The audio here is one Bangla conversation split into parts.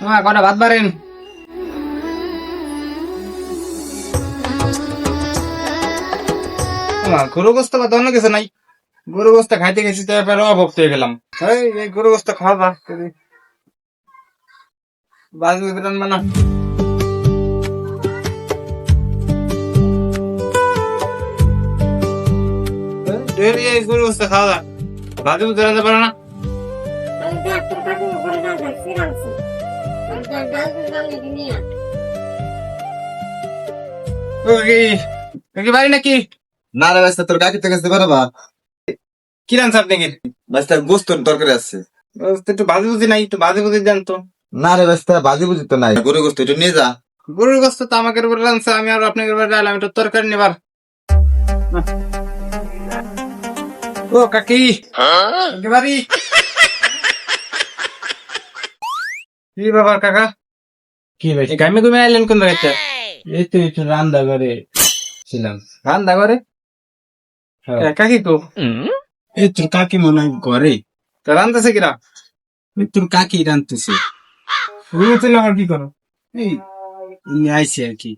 কটা ভাত বাড়েন। গরু গোস্ত বা অন্য কিছু নাই, গরু গোস্ত খাইতে গেছি তো এবার অভাব হয়ে গেলাম। এই গরু গোস্ত খাওয়া বাজু রান্না না। গরু গোস্ত খাওয়া বাজু রান্না পারে না। বাড়ি নাকি? না রে ভাই, তোর কাকি থেকে আসতে পারো বা? কি রান্না আপনি? ভাই তার গোস্ত তরকারি আছে। একটু বাজে বুঝি নাই, একটু বাজে বুঝি দেন তো। না রে ভাই, বাজি বুঝি তো নাই, গরু গোস্ত একটু নিয়ে যা। গরুর গোস্ত তো আমাকে উপরে রান্না, আমি আর আপনাকে উপরে ডালাম, একটু তরকারি নেবার। ও কাকি বাড়ি কি ব্যাপার কাকা? কি ভাই? গামে গুমে আইলেন কোন জায়গাতে? এই তো একটু রান্না করে ছিলাম। রান্না করে কাকি তো এই তোর কাকি মনে হয় ঘরে। রান্নাছে কিনা? ওই তোর কাকি রান্তেছে। রুমে চলে আমার কি করো? এই উনি আইছে আর কি।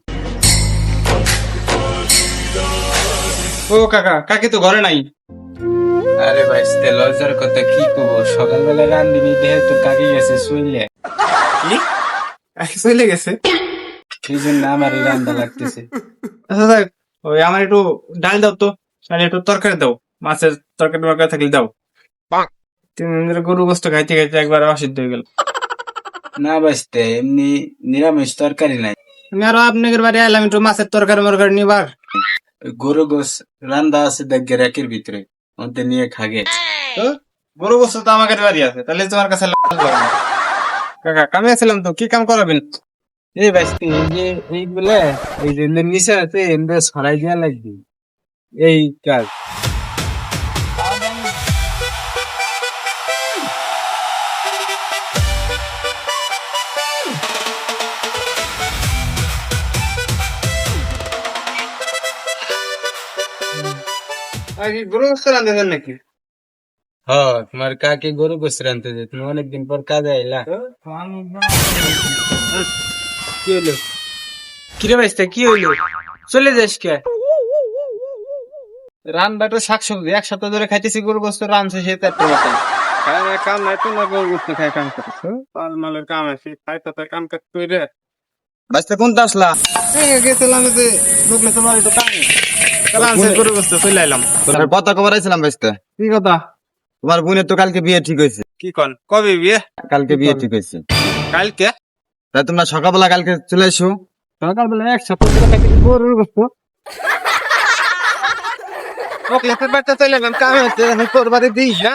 ও কাকা, কাকি তো ঘরে নাই। আরে ভাই লজ্জার কথা কি করবো, সকালবেলা রান্দিনি দেহে তোর কাকি গেছে শুইলে, কি চলে গেছে? সেই জন্য আমার রান্না লাগতেছে। আচ্ছা দেখ, ওই আমার একটু ডাল দাও তো, আর একটু তরকারি দাও, মাছের তরকারি টরকারি থাকলে দাও। 3 দিন ধরে গরু গোস্ত খাইতে খাইতে একবার অসিদ্ধ হয়ে গেল। না বাঁচতে এমনি নিরামিষ তরকারি নাই। আমি আরো আপনাদের বাড়ি আইলাম একটু মাছের তরকারি মরকারি নিবার। ওই গরু গোস রান্দা আছে দেখ র্যাকের ভিতরে, ওতে নিয়ে খাগে। তো গরু গোস্ত তো আমাদের বাড়ি আছে, তাহলে তোমার কাছে লাগবে না। কাকা কামে আসছিলাম তো, কি কাম করাবেন? এই বাঁচতে এই যে এইগুলা, এই যে নিচে আছে এমনি সরাই দিয়া লাগবে এই কাজ। আর কি গরু গোস্ত রাঁধেছেন নাকি? হ্যাঁ, তোমার কাকে গরু গোস রানতে যে তুমি অনেকদিন পর কাজে আইলা। কি হইলো? কিরে ভাইস্তা কি হইলো? চলে যাস কে? রান্না তো শাকসবজি এক সপ্তাহ ধরে খাইতেছি, গরু গোস্ত রানছে সে তো একটা কথা। কাম নাই তো না, গরু গোস্ত খাই কাম করছে। পাল মালের কাম আছে, খাই তো কাম কাজ করে। ভাইস্তে কোনটা আসলা? গেছিলাম যে লোকলে তোমার একটু কামে, তাহলে আনছে গরু গোস্ত চলে আইলাম। তোর কথা খবর আইছিলাম ভাইস্তে। কি কথা? তোমার বোনের তো কালকে বিয়ে ঠিক হয়েছে। কি কন? কবে বিয়ে? কালকে বিয়ে ঠিক হয়েছে। কালকে? তাই তোমরা সকালবেলা কালকে চলে এসো। সকালবেলা এক সপ্তাহ ধরে খাইতেছি গরুর গোস্ত। লোকলে বাচ্চা চলে এলাম, কামে হচ্ছে তোর বাড়ি দিস না।